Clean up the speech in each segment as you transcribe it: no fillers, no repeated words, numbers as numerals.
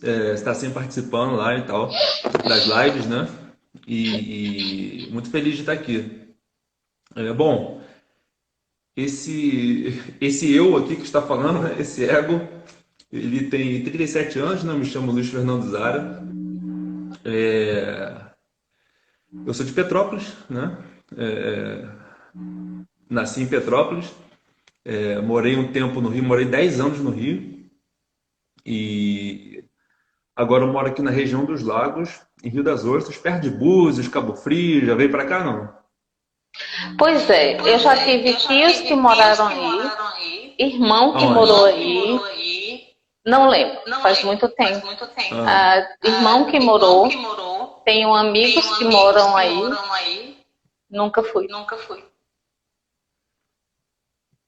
está sempre participando lá e tal, das lives, né? E muito feliz de estar aqui. Bom, esse eu aqui que está falando, né? Esse ego, ele tem 37 anos, né? Eu me chamo Luiz Fernando Zara. Eu sou de Petrópolis, né? É, Nasci em Petrópolis, morei um tempo no Rio, morei 10 anos no Rio e agora eu moro aqui na região dos Lagos, em Rio das Ostras, perto de Búzios, Cabo Frio. Já veio para cá, não? Pois é, eu já tive tios que moraram aí, irmão que Aonde? morou aí, não lembro, faz muito tempo. Irmão que morou, tenho amigos que moram aí, nunca fui.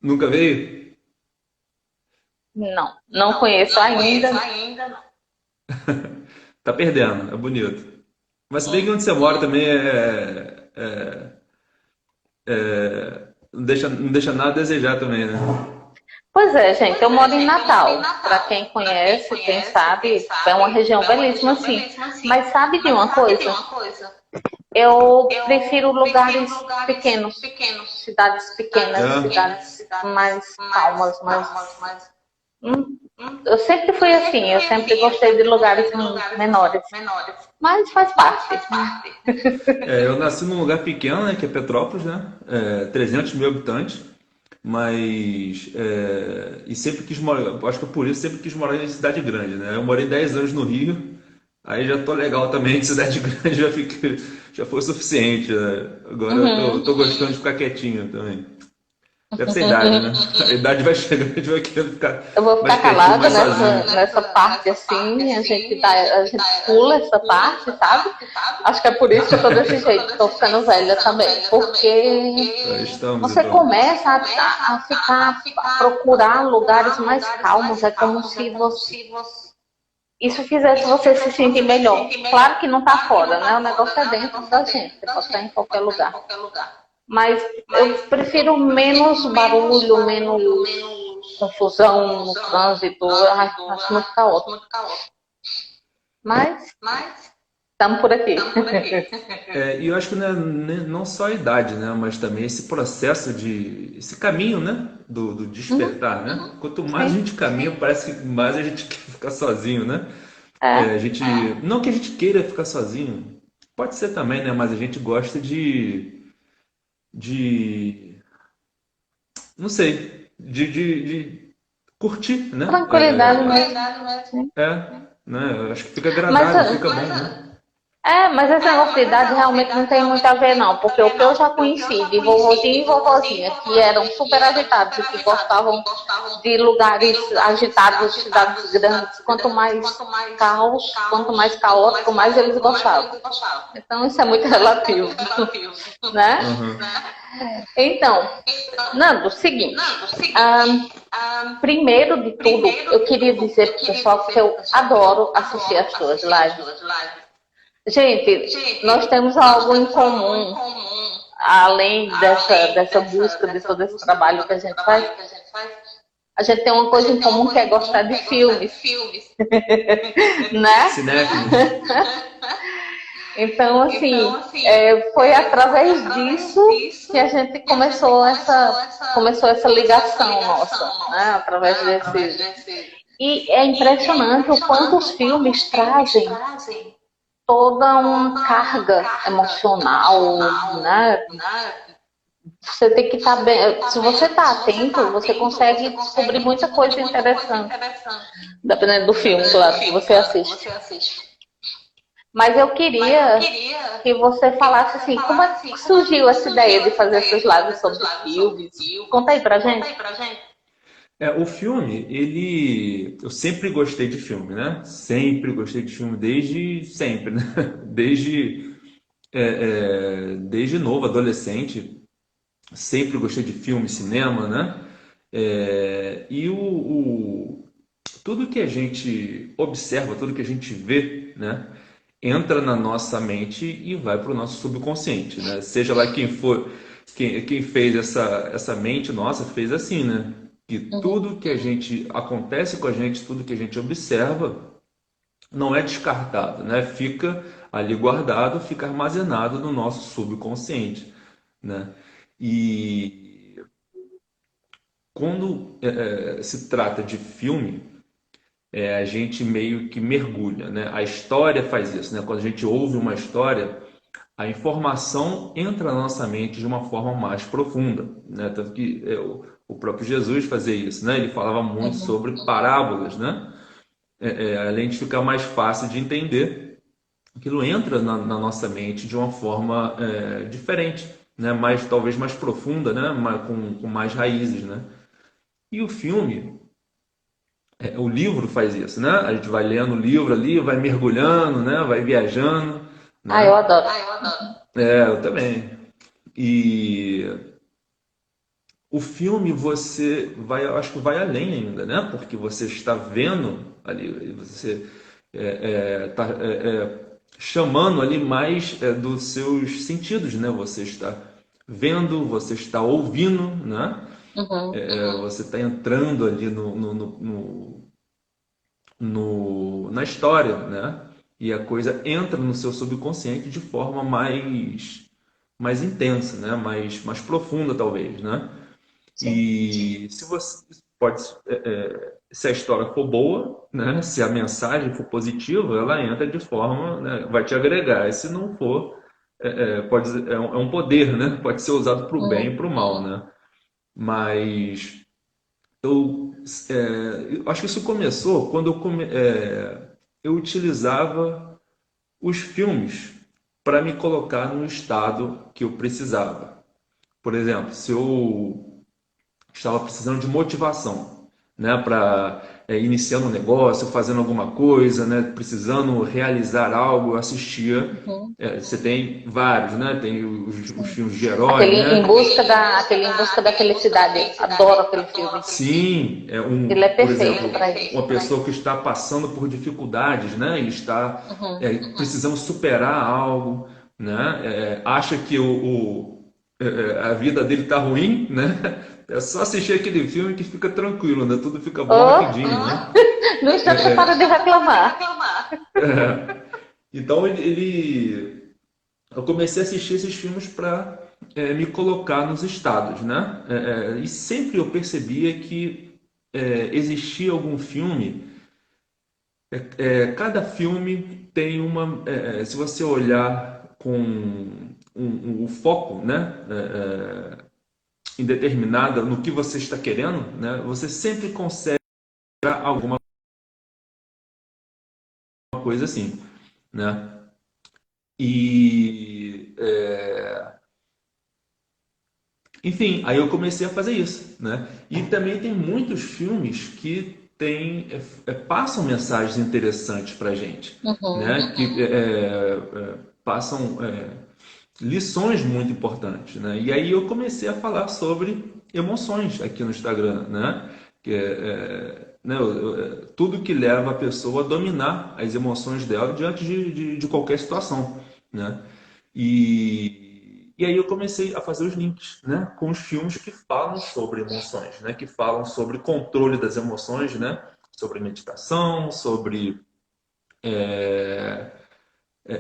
Nunca veio? Não, não conheço ainda. Tá perdendo, é bonito. Mas se bem que onde você mora também não deixa nada a desejar também, né? Pois é, gente, eu moro em Natal. Para quem conhece, quem sabe, é uma região belíssima, sim. Mas sabe de uma coisa? Eu prefiro lugares pequenos, cidades pequenas, cidades mais calmas, mais. Hum, Eu sempre fui assim, eu sempre gostei de lugares menores. Mas faz parte. Eu nasci num lugar pequeno, né, que é Petrópolis, né? 300 mil habitantes. Mas. E sempre quis morar. Acho que é por isso sempre quis morar em cidade grande, né? Eu morei 10 anos no Rio, aí já tô legal também de cidade grande, já foi suficiente, né? Agora eu Uhum. tô gostando de ficar quietinho também. Deve ser a idade, né? A idade vai chegando, a gente vai querendo ficar Eu vou mais ficar quietinho, calada mais sozinho. nessa parte assim, a gente pula essa parte, sabe? Acho que é por isso que eu tô desse jeito, tô ficando velha também, porque Estamos você então. começa a ficar, a procurar lugares mais calmos, é como se você, isso fizesse você se sentir melhor. Claro que não tá fora, né? O negócio é dentro da gente, você pode estar em qualquer lugar. Mas eu prefiro menos barulho, menos confusão no trânsito. Ai, acho muito caótico. Mas estamos por aqui. E eu acho que não só a idade, né? Mas também esse processo esse caminho, né? Do Uhum, despertar, né? Quanto mais a sim, gente caminha, parece que mais a gente quer ficar sozinho, né? A é. gente, não que a gente queira ficar sozinho, pode ser também, né? Mas a gente gosta de não sei, de curtir, né? Tranquilidade mesmo. Sim. Né? Eu acho que fica Mas, agradável, fica bom, né? mas esse negócio de idade realmente não tem muito a ver, não. Porque o que eu já conheci de vovozinho e vovozinha, que eram super agitados e que gostavam de lugares agitados, cidades grandes, quanto mais caos, quanto mais caótico, mais eles gostavam. Então isso é muito relativo, né? Aham. Então, Nando, seguinte. Primeiro de tudo, eu queria dizer pro pessoal que eu adoro assistir as suas lives. Gente, nós temos algo em comum, além dessa busca, de todo esse trabalho que a gente faz. A gente tem uma coisa em comum que é gostar de filmes, né? Cinéfilos. Então, assim, foi através disso que a gente começou essa ligação nossa, né? Através desse. E é impressionante o quanto os filmes trazem toda uma carga emocional, né? Você tem que estar bem. Se você está atento, você consegue descobrir muita coisa interessante, dependendo do filme, claro, que você assiste. Mas eu queria que você falasse assim, como é que surgiu essa ideia de fazer essas lives sobre filmes? Conta aí pra gente. O filme, eu sempre gostei de filme, né? Sempre gostei de filme, desde sempre, né? Desde novo, adolescente, sempre gostei de filme, cinema, né? Tudo que a gente observa, tudo que a gente vê, né? Entra na nossa mente e vai para o nosso subconsciente, né? Seja lá quem for, quem fez essa mente nossa, fez assim, né? Que Uhum. tudo que a gente acontece com a gente, tudo que a gente observa, não é descartado, né? Fica ali guardado, fica armazenado no nosso subconsciente, né? E quando se trata de filme, a gente meio que mergulha, né? A história faz isso, né? Quando a gente ouve uma história, a informação entra na nossa mente de uma forma mais profunda, né? Tanto que o próprio Jesus fazia isso, né? Ele falava muito Uhum. sobre parábolas, né? Além de ficar mais fácil de entender, aquilo entra na nossa mente de uma forma diferente, né? Mais, talvez mais profunda, né? Com mais raízes, né? E o filme, o livro faz isso, né? A gente vai lendo o livro ali, vai mergulhando, né? Vai viajando, Ah, eu né? adoro. Eu também. E o filme você vai, eu acho que vai além ainda, né? Porque você está vendo ali, você está chamando ali mais dos seus sentidos, né? Você está vendo, você está ouvindo, né? Uhum. Você está entrando ali na história, né? E a coisa entra no seu subconsciente de forma mais intensa, né? Mais profunda, talvez, né? Sim. E se você pode, se a história for boa, né? Se a mensagem for positiva, ela entra de forma, né? Vai te agregar. E se não for, é um poder, né? Pode ser usado para o bem e Uhum. para o mal, né? Mas eu acho que isso começou quando eu utilizava os filmes para me colocar no estado que eu precisava. Por exemplo, se eu estava precisando de motivação, né, para iniciando um negócio, fazendo alguma coisa, né, precisando realizar algo, eu assistia. Uhum. Você tem vários, né? Tem os Sim. filmes de herói, né? Aquele Em Busca da Felicidade. Adoro aquele filme. Sim, Ele é por perfeito exemplo, para isso. uma pessoa que está passando por dificuldades, né? Ele está Uhum. precisando superar algo, né? Acha que a vida dele está ruim, né? É só assistir aquele filme que fica tranquilo, né? Tudo fica bom Oh, rapidinho, né? no instante você para de reclamar. Então eu comecei a assistir esses filmes para me colocar nos estados, né? E sempre eu percebia que existia algum filme. Cada filme tem uma. Se você olhar com o foco, né? Em determinada no que você está querendo, né? Você sempre consegue alguma coisa assim, né? E enfim, aí eu comecei a fazer isso, né? E também tem muitos filmes que passam mensagens interessantes para a gente, Uhum. né? Que passam lições muito importantes, né? E aí eu comecei a falar sobre emoções aqui no Instagram, né? Que né, tudo que leva a pessoa a dominar as emoções dela diante de qualquer situação, né? E aí eu comecei a fazer os links, né, com os filmes que falam sobre emoções, né, que falam sobre controle das emoções, né, sobre meditação, sobre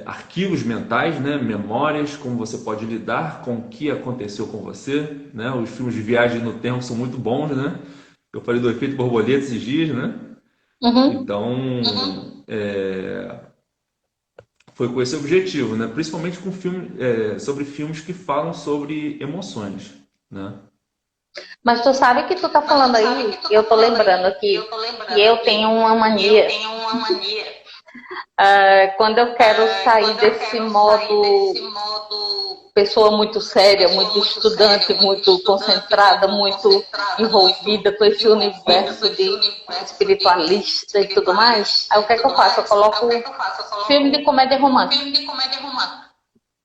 arquivos mentais, né, memórias, como você pode lidar com o que aconteceu com você, né? Os filmes de viagem no tempo são muito bons, né? Eu falei do efeito borboleta esses dias, né? Uhum. Então, foi com esse objetivo, né? Principalmente com sobre filmes que falam sobre emoções, né? Mas tu sabe que tu tá falando aí, eu tô lembrando aqui que eu tenho uma mania. Quando eu quero sair desse modo pessoa muito séria, muito estudante, muito concentrada, muito envolvida com esse universo de espiritualista e tudo mais, aí o que é que eu faço? Eu coloco filme de comédia romântica.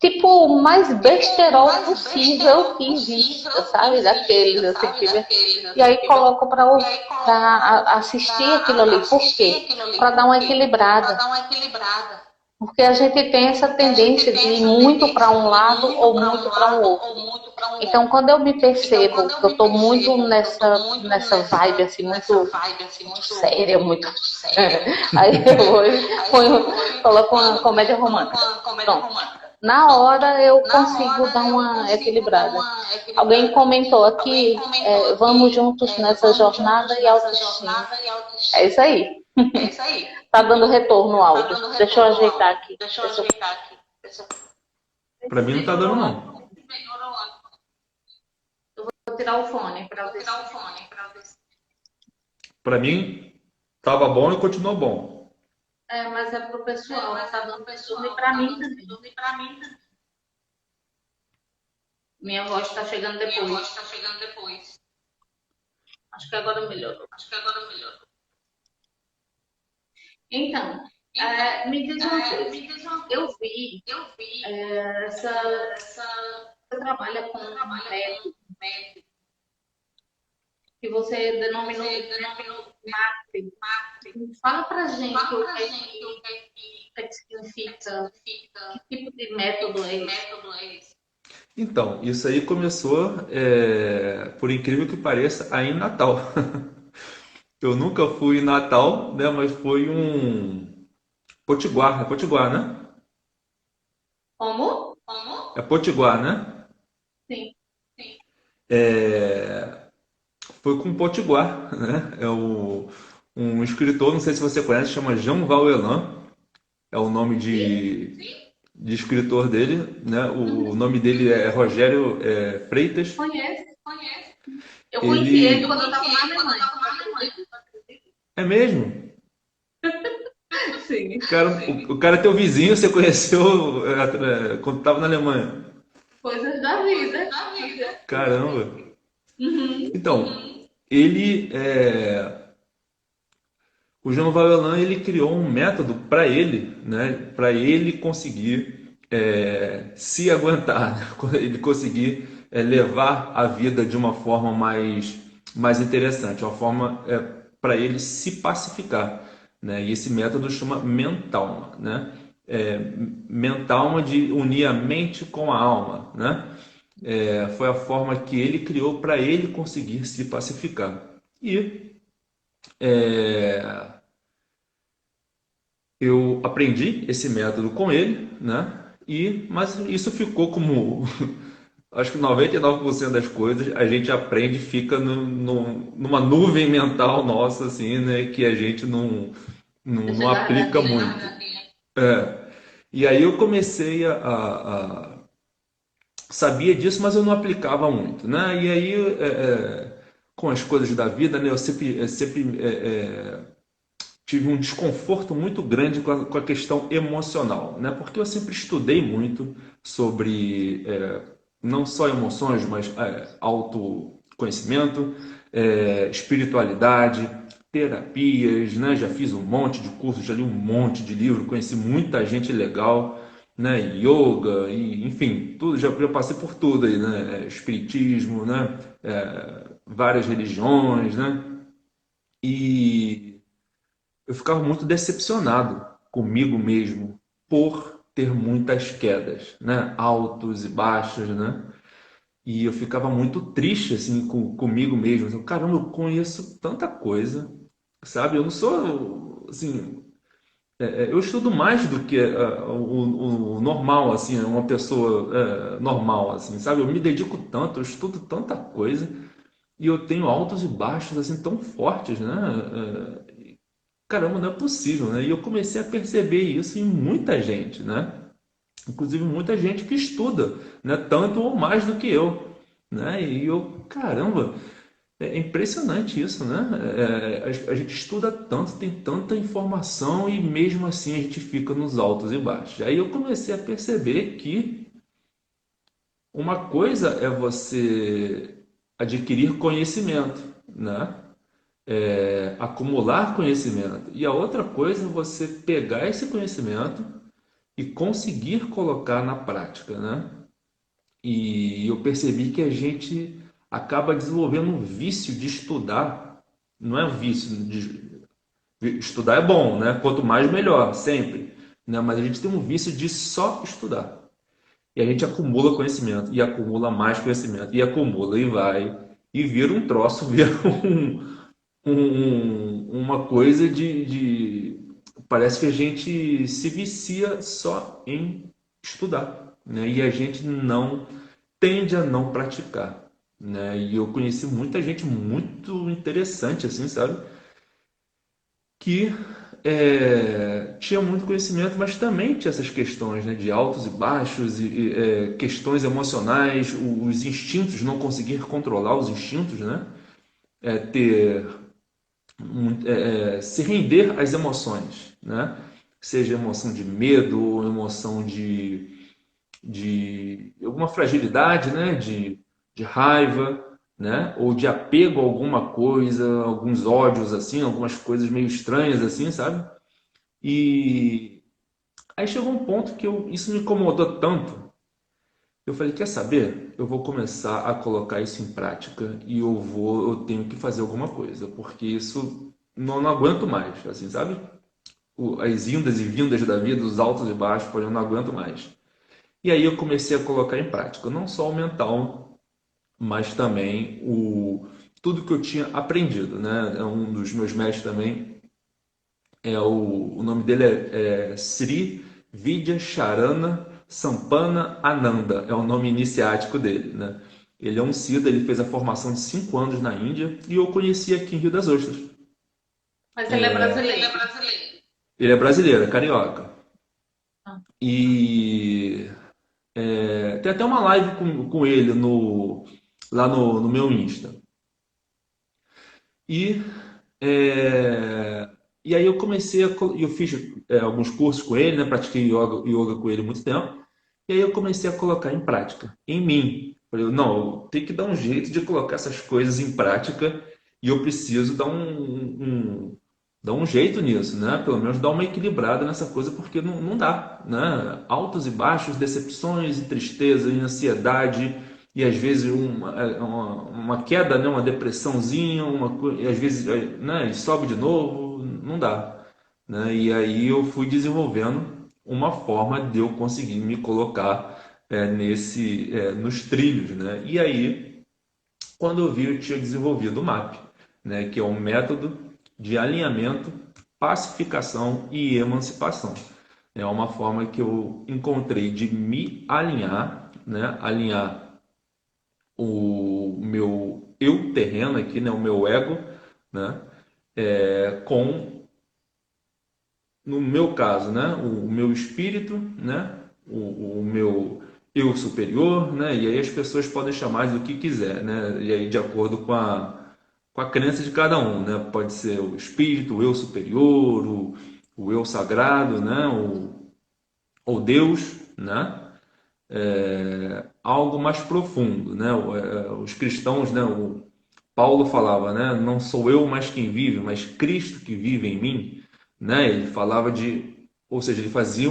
Tipo, o mais besterol possível que exista, sabe? Daqueles, assim, e aí coloco pra assistir aquilo ali. Por quê? Para dar uma equilibrada. Porque a gente tem essa tendência de ir muito para um lado ou muito para um outro. Então, quando eu me percebo que eu tô muito nessa vibe, assim, muito séria, muito... Aí eu hoje coloco uma comédia romântica. Pronto. Na hora eu consigo dar uma equilibrada. Alguém comentou aqui, vamos juntos nessa jornada e autoestima. É isso aí. Tá dando retorno o áudio. Deixa eu ajeitar aqui. Pra mim não tá dando, não. Vou tirar o fone para ver. Pra mim, tava bom e continuou bom. Mas é pro pessoal, tá dando retorno e para mim também. Minha voz está chegando depois. Acho que agora melhorou. Então, me diz uma coisa. Eu vi você trabalha com um método que você denominou MAP. Fala pra gente o que significa, que tipo de método é esse? Então, isso aí começou, por incrível que pareça, aí em Natal. Eu nunca fui em Natal, né? Mas foi um Potiguar, é Potiguar, né? Como? É Potiguar, né? Sim. É, foi com Potiguar, né? Um escritor, não sei se você conhece, chama Jean Valjean. É o nome de escritor dele, né? O nome dele é Rogério Freitas. Conheço. Eu conheci ele quando eu estava na Alemanha. É mesmo? Sim. O cara é teu vizinho, você conheceu quando estava na Alemanha. Coisas da vida. Caramba. Uhum. Então, ele, o Jean Valjean, ele criou um método para ele, né? Para ele conseguir se aguentar, né? Ele conseguir levar a vida de uma forma mais interessante, uma forma para ele se pacificar, né? E esse método chama Mentalma, né? Mentalma de unir a mente com a alma, né? Foi a forma que ele criou para ele conseguir se pacificar. E eu aprendi esse método com ele, né? Mas isso ficou como acho que 99% das coisas a gente aprende e fica numa nuvem mental nossa, assim, né? Que a gente não aplica muito. E aí eu comecei sabia disso, mas eu não aplicava muito, né? E aí com as coisas da vida, né? Eu sempre tive um desconforto muito grande com a questão emocional, né? Porque eu sempre estudei muito sobre não só emoções, mas autoconhecimento, espiritualidade, terapias, né? Já fiz um monte de cursos, já li um monte de livro, conheci muita gente legal, né? Yoga, enfim, tudo, já passei por tudo aí, né? Espiritismo, né? Várias religiões, né? E eu ficava muito decepcionado comigo mesmo por ter muitas quedas, né? Altos e baixos, né? E eu ficava muito triste assim comigo mesmo. Assim, caramba, eu conheço tanta coisa, sabe? Eu não sou assim, eu estudo mais do que o normal, assim, uma pessoa normal, assim, sabe? Eu me dedico tanto, eu estudo tanta coisa e eu tenho altos e baixos assim tão fortes, né? Caramba, não é possível, né? E eu comecei a perceber isso em muita gente, né? Inclusive muita gente que estuda, né? Tanto ou mais do que eu, né? E eu, caramba, é impressionante isso, né? A gente estuda tanto, tem tanta informação e mesmo assim a gente fica nos altos e baixos. Aí eu comecei a perceber que uma coisa é você adquirir conhecimento, né? Acumular conhecimento. E a outra coisa é você pegar esse conhecimento e conseguir colocar na prática, né? E eu percebi que a gente acaba desenvolvendo um vício de estudar. Não é um vício de estudar é bom, né? Quanto mais melhor, sempre, né? Mas a gente tem um vício de só estudar. E a gente acumula conhecimento, e acumula mais conhecimento, e acumula, e vai, e vira um troço, vira uma coisa Parece que a gente se vicia só em estudar, né? E a gente não tende a não praticar, né? E eu conheci muita gente muito interessante, assim, sabe? Que tinha muito conhecimento, mas também tinha essas questões, né, de altos e baixos, questões emocionais, os instintos, não conseguir controlar os instintos, né? Ter se render às emoções, né? Seja emoção de medo, emoção de alguma fragilidade, né? De raiva, né? Ou de apego a alguma coisa, alguns ódios assim, algumas coisas meio estranhas assim, sabe? E aí chegou um ponto que isso me incomodou tanto. Eu falei, quer saber? Eu vou começar a colocar isso em prática e eu tenho que fazer alguma coisa, porque isso não aguento mais, assim, sabe? As indas e vindas da vida, os altos e baixos, eu não aguento mais. E aí eu comecei a colocar em prática, não só o mental, mas também tudo que eu tinha aprendido, né? Um dos meus mestres também o nome dele é Sri Vidya Charana Sampana Ananda, é o nome iniciático dele, né? Ele é um Siddha, ele fez a formação de 5 anos na Índia e eu conheci aqui em Rio das Ostras. Mas ele é brasileiro. Ele é brasileiro, é carioca. Ah. E tem até uma live com ele lá no meu Insta. E, é, e aí eu comecei eu fiz alguns cursos com ele, né? Pratiquei yoga com ele há muito tempo. E aí eu comecei a colocar em prática, em mim. Falei, não, eu tenho que dar um jeito de colocar essas coisas em prática e eu preciso dar um jeito nisso, né? Pelo menos dar uma equilibrada nessa coisa, porque não dá, né? Altos e baixos, decepções e tristeza e ansiedade e às vezes uma queda, né? Uma depressãozinha, e às vezes, né? E sobe de novo, não dá, né? E aí eu fui desenvolvendo uma forma de eu conseguir me colocar nos trilhos, né? E aí, quando eu vi, eu tinha desenvolvido o MAP, né? Que é um método de alinhamento, pacificação e emancipação. É uma forma que eu encontrei de me alinhar, né? Alinhar o meu eu terreno aqui, né? O meu ego, né? Com no meu caso, né, o meu espírito, né, o meu eu superior, né, e aí as pessoas podem chamar do que quiser, né, e aí de acordo com a crença de cada um, né, pode ser o espírito, o eu superior, o eu sagrado, né, ou Deus, né, algo mais profundo, né, os cristãos, né, o Paulo falava, né, não sou eu mais quem vive, mas Cristo que vive em mim, né? Ele falava ou seja, ele fazia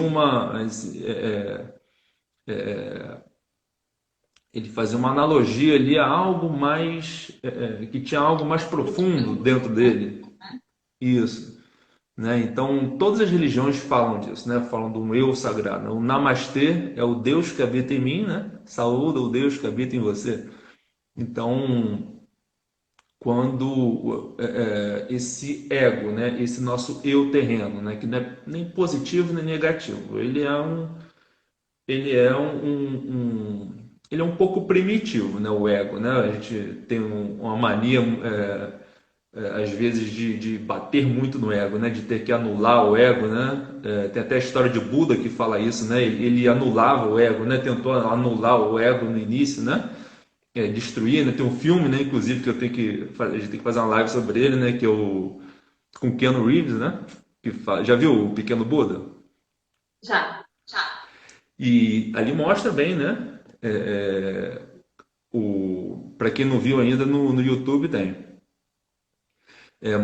ele fazia uma analogia ali a algo mais, que tinha algo mais profundo dentro dele. Isso, né? Então, todas as religiões falam disso, né? Falam do eu sagrado. O Namastê é o Deus que habita em mim, né? Saúda o Deus que habita em você. Então, quando esse ego, né, esse nosso eu terreno, né, que não é nem positivo nem negativo, ele é um pouco primitivo, né, o ego, né? A gente tem uma mania às vezes de bater muito no ego, né, de ter que anular o ego, né? Tem até a história de Buda que fala isso, né? Ele anulava o ego, né? Tentou anular o ego no início, né? Destruir, né? Tem um filme, né, inclusive, que a gente tem que fazer uma live sobre ele, né, que é o com Keanu Reeves, né, já viu o Pequeno Buda? Já. E ali mostra bem, né, para quem não viu ainda no YouTube tem,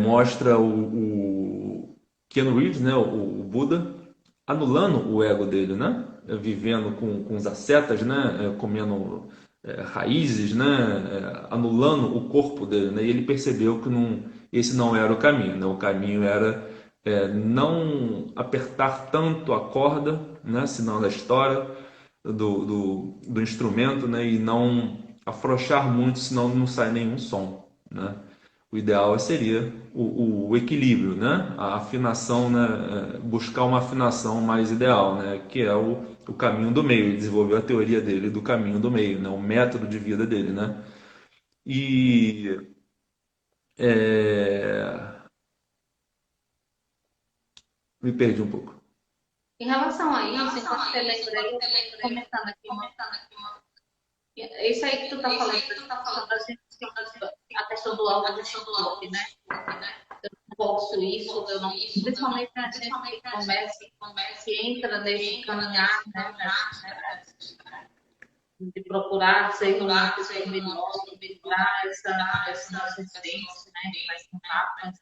mostra o Keanu Reeves, né, o Buda anulando o ego dele, né, vivendo com os ascetas, né, comendo raízes, né, anulando o corpo dele, né, e ele percebeu que esse não era o caminho, né, o caminho era não apertar tanto a corda, né, senão ela estoura, do instrumento, né? E não afrouxar muito, senão não sai nenhum som, né? O ideal seria o equilíbrio, né? A afinação, né? Buscar uma afinação mais ideal, né? Que é o caminho do meio. Ele desenvolveu a teoria dele do caminho do meio, né? O método de vida dele, né? E é, me perdi um pouco. Em relação a isso, enquanto você lembra aí, eu vou comentando aqui isso aí que tu tá falando, a gente, a questão do auto-disciplina, né? Eu não posso isso, eu não. Principalmente a gente que começa, que entra nesse caminhar, né? De procurar ser uma pessoa melhor, de procurar essa nossa essência, né? Mais contato,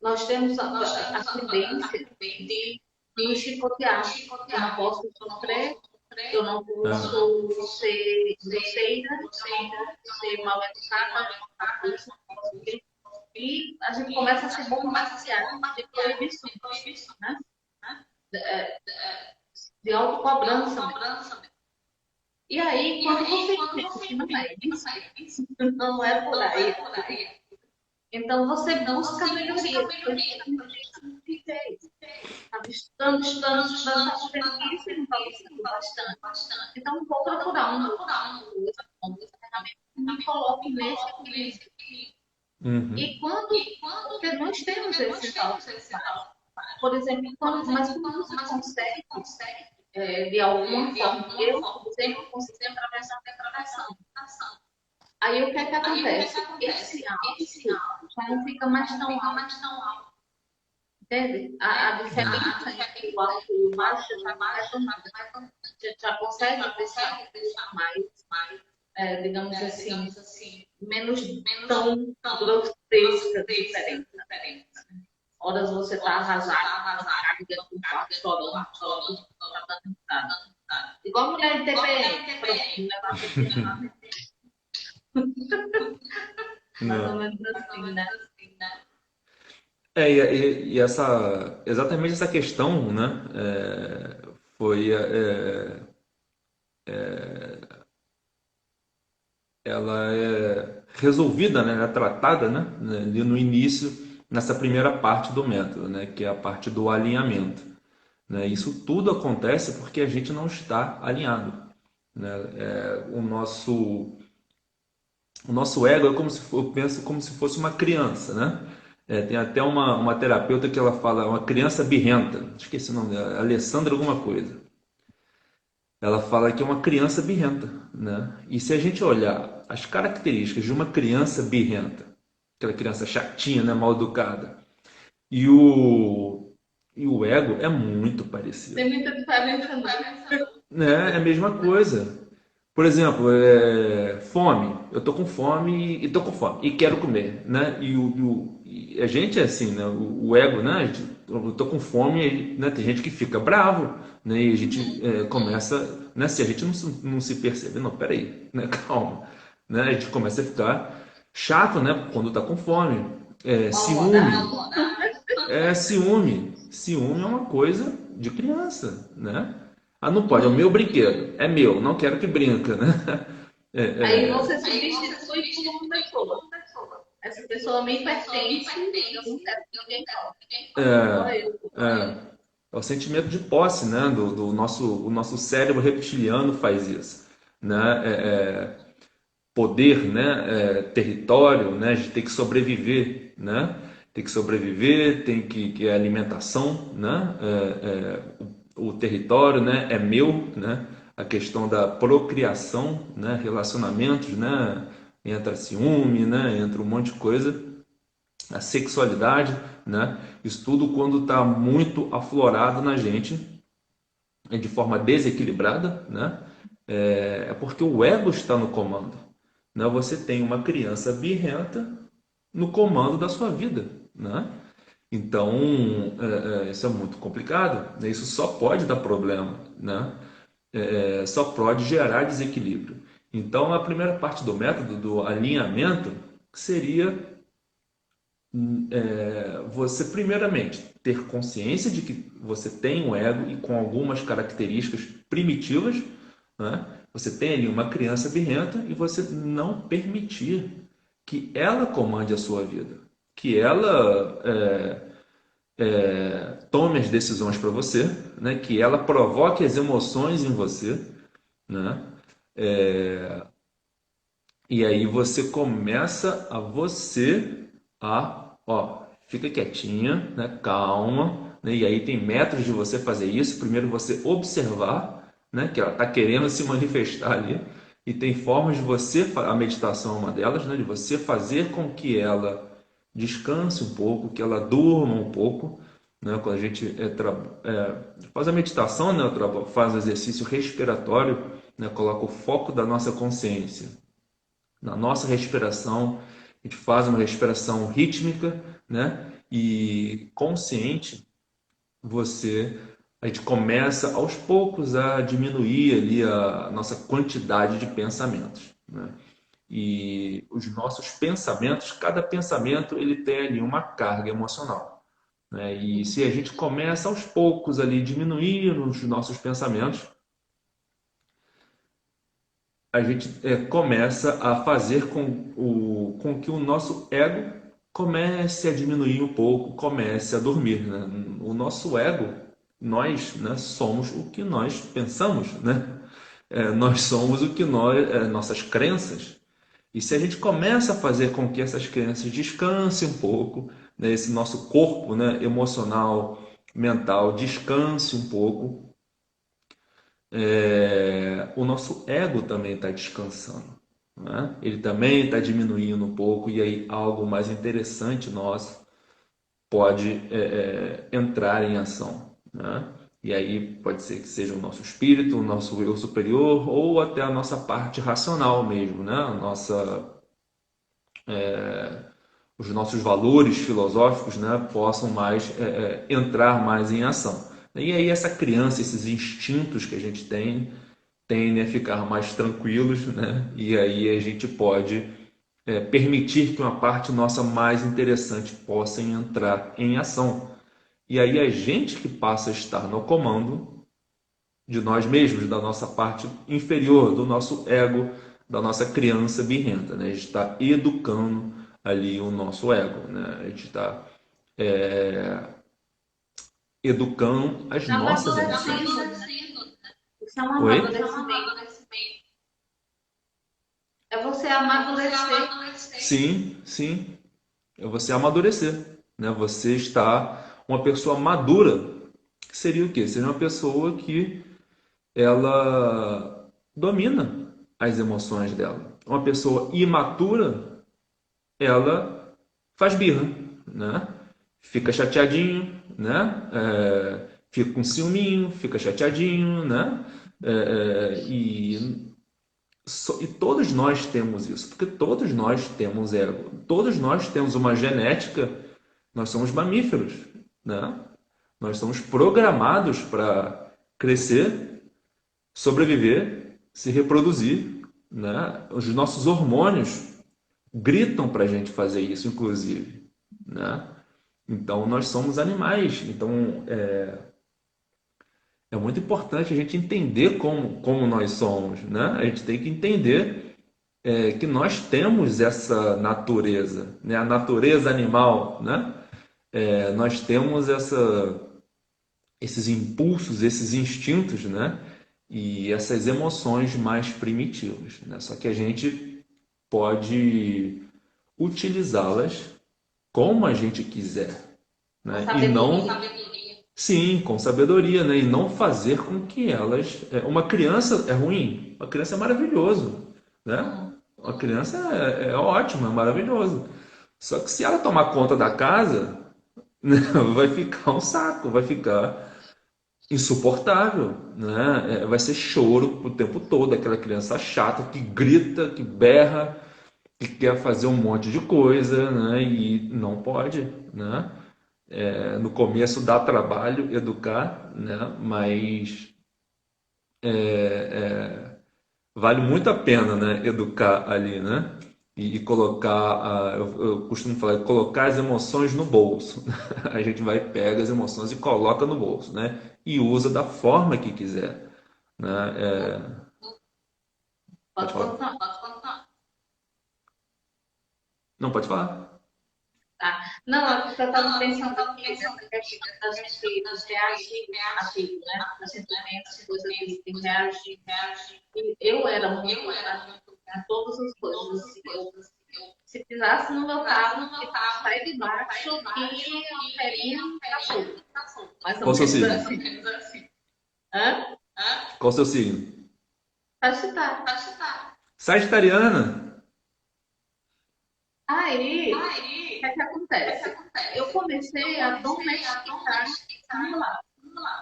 nós temos a tendência de nos chicotear. Eu não posso sofrer, eu não posso ser grosseira, eu não posso ser mal educada, e a gente começa a se bombardear de proibições, né? De autocobrança. E aí, quando você entende que não é isso, não é por aí. Então, você busca melhoria. Estava estudando, está fazendo isso e não está gostando bastante. Então, vou procurar uma ferramenta que me coloque nesse equilíbrio. E porque nós temos esse alto, por exemplo, mas quando você consegue, de alguma forma, eu, por exemplo, consigo através da declaração. Aí o que é que acontece? Esse alto já não fica mais tão alto. Entende? A diferença entre o alto e o baixo já vai tomada. Você já consegue deixar mais, digamos assim, menos tão grotesca diferença. Horas você está arrasado, dentro do quarto, chorando, tá dando risada. Igual mulher de TPM, mais ou menos assim, né? Exatamente essa questão, né, foi ela é resolvida, né, ela é tratada, né, ali no início, nessa primeira parte do método, né, que é a parte do alinhamento, né? Isso tudo acontece porque a gente não está alinhado, né? O nosso ego é eu penso como se fosse uma criança, né? Tem até uma terapeuta que ela fala, uma criança birrenta, esqueci o nome dela, Alessandra alguma coisa. Ela fala que é uma criança birrenta, né? E se a gente olhar as características de uma criança birrenta, aquela criança chatinha, né, mal educada, e o ego é muito parecido. Tem muita diferença, É a mesma coisa. Por exemplo, fome. Eu tô com fome e tô com fome e quero comer, né? E a gente é assim, né? O ego, né? Eu tô com fome, né? Tem gente que fica bravo, né? E a gente começa, né? Se a gente não se percebe, não, peraí, né? Calma, né? A gente começa a ficar chato, né? Quando tá com fome. Ciúme. Ciúme é uma coisa de criança, né? Ah, não pode, é o meu brinquedo, é meu, não quero que brinca, né? Aí você substitui por uma pessoa. Essa pessoa me pertence, eu não quero que ninguém É o sentimento de posse, né? O nosso cérebro reptiliano faz isso, né? Poder, né? Território, né? A gente tem que sobreviver, né? Tem que sobreviver, tem que alimentação, né? O território, né? É meu, né? A questão da procriação, né? Relacionamentos, né? Entra ciúme, né? Entra um monte de coisa, a sexualidade, né? Isso tudo quando está muito aflorado na gente, de forma desequilibrada, né? É porque o ego está no comando, né? Você tem uma criança birrenta no comando da sua vida, né? Então, isso é muito complicado, né? Isso só pode dar problema, né? Só pode gerar desequilíbrio. Então, a primeira parte do método, do alinhamento, seria você, primeiramente, ter consciência de que você tem um ego e com algumas características primitivas, né? Você tem ali uma criança birrenta e você não permitir que ela comande a sua vida, que ela tome as decisões para você, né? Que ela provoque as emoções em você, né? E aí você começa ó, fica quietinha, né? Calma, né? E aí tem métodos de você fazer isso. Primeiro você observar, né? Que ela está querendo se manifestar ali. E tem formas de a meditação é uma delas, né? De você fazer com que ela descanse um pouco, que ela durma um pouco, né? Quando a gente faz a meditação, né? Faz o exercício respiratório, né? Coloca o foco da nossa consciência na nossa respiração, a gente faz uma respiração rítmica, né? E consciente, a gente começa aos poucos a diminuir ali a nossa quantidade de pensamentos, né? E os nossos pensamentos, cada pensamento ele tem ali uma carga emocional, né? E se a gente começa aos poucos ali diminuir os nossos pensamentos, a gente começa a fazer com que o nosso ego comece a diminuir um pouco, comece a dormir, né? O nosso ego, nós, né, somos o que nós pensamos, né? Nós somos o que nossas crenças. E se a gente começa a fazer com que essas crenças descansem um pouco, né, esse nosso corpo, né, emocional, mental, descanse um pouco, o nosso ego também está descansando, né? Ele também está diminuindo um pouco, e aí algo mais interessante nosso pode entrar em ação, né? E aí pode ser que seja o nosso espírito, o nosso eu superior, ou até a nossa parte racional mesmo, né? Os nossos valores filosóficos, né, possam mais entrar mais em ação. E aí essa criança, esses instintos que a gente tem, tendem a ficar mais tranquilos, né? E aí a gente pode permitir que uma parte nossa mais interessante possa entrar em ação. E aí a gente que passa a estar no comando de nós mesmos, da nossa parte inferior, do nosso ego, da nossa criança birrenta, né? A gente está educando ali o nosso ego, né? A gente está educando as nossas emoções. Amadurecendo, né? Isso é um Oi? amadurecimento. É você amadurecer. Sim, sim. É você amadurecer, né? Você está uma pessoa madura, que seria o quê? Seria uma pessoa que ela domina as emoções dela. Uma pessoa imatura, ela faz birra, né? Fica chateadinho, né? Fica com ciúminho, fica chateadinho, né? E todos nós temos isso, porque todos nós temos ego, todos nós temos uma genética, nós somos mamíferos, né? Nós somos programados para crescer, sobreviver, se reproduzir, né? Os nossos hormônios gritam para a gente fazer isso, inclusive, né? Então nós somos animais, então é muito importante a gente entender como nós somos, né? A gente tem que entender que nós temos essa natureza, né? A natureza animal, né? Nós temos esses impulsos, esses instintos, né? E essas emoções mais primitivas, né? Só que a gente pode utilizá-las como a gente quiser, né? E não, sim, com sabedoria, né? E não fazer com que elas. Uma criança é ruim, uma criança é maravilhoso, né? Uma criança é ótima, é maravilhoso. Só que se ela tomar conta da casa, né, vai ficar um saco, vai ficar insuportável, né? Vai ser choro o tempo todo, aquela criança chata que grita, que berra, que quer fazer um monte de coisa, né? E não pode, né? No começo dá trabalho educar, né? Mas vale muito a pena, né? Educar ali, né? e colocar, eu costumo falar, colocar as emoções no bolso. A gente vai, pega as emoções e coloca no bolso, né? E usa da forma que quiser, né? Pode Pode falar? continuar. Não, pode falar. Tá? Não, é porque eu estava pensando aqui nessa questão da gente reagir àquilo, né? A gente tem essa coisa de reagir. E eu era muito a todas as coisas. Assim, se pisasse no meu carro, sair de baixo e a ferinha para tudo. Mais ou Qual o seu menos signo? assim. Hã? Qual o seu signo? Sagitário. Sagitariana. Aí, o que é que acontece? Eu comecei a domesticar aquilo lá.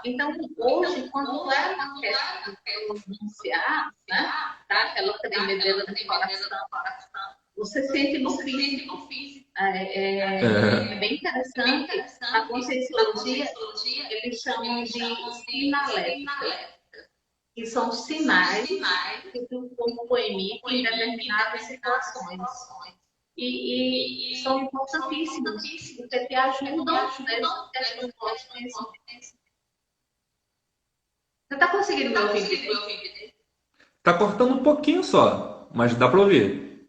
Então, hoje, quando é uma questão de pronunciar, né, tá? Aquela tremedeira no coração, você sente no físico. É É, bem interessante. A Conscienciologia, eles chamam de sinalética, que são sinais que o corpo emite em determinadas situações. E são importantíssimos, porque te ajudam nessa questão do autoconhecimento. Você está conseguindo me ouvir direito? tá cortando um pouquinho só, mas dá pra ouvir.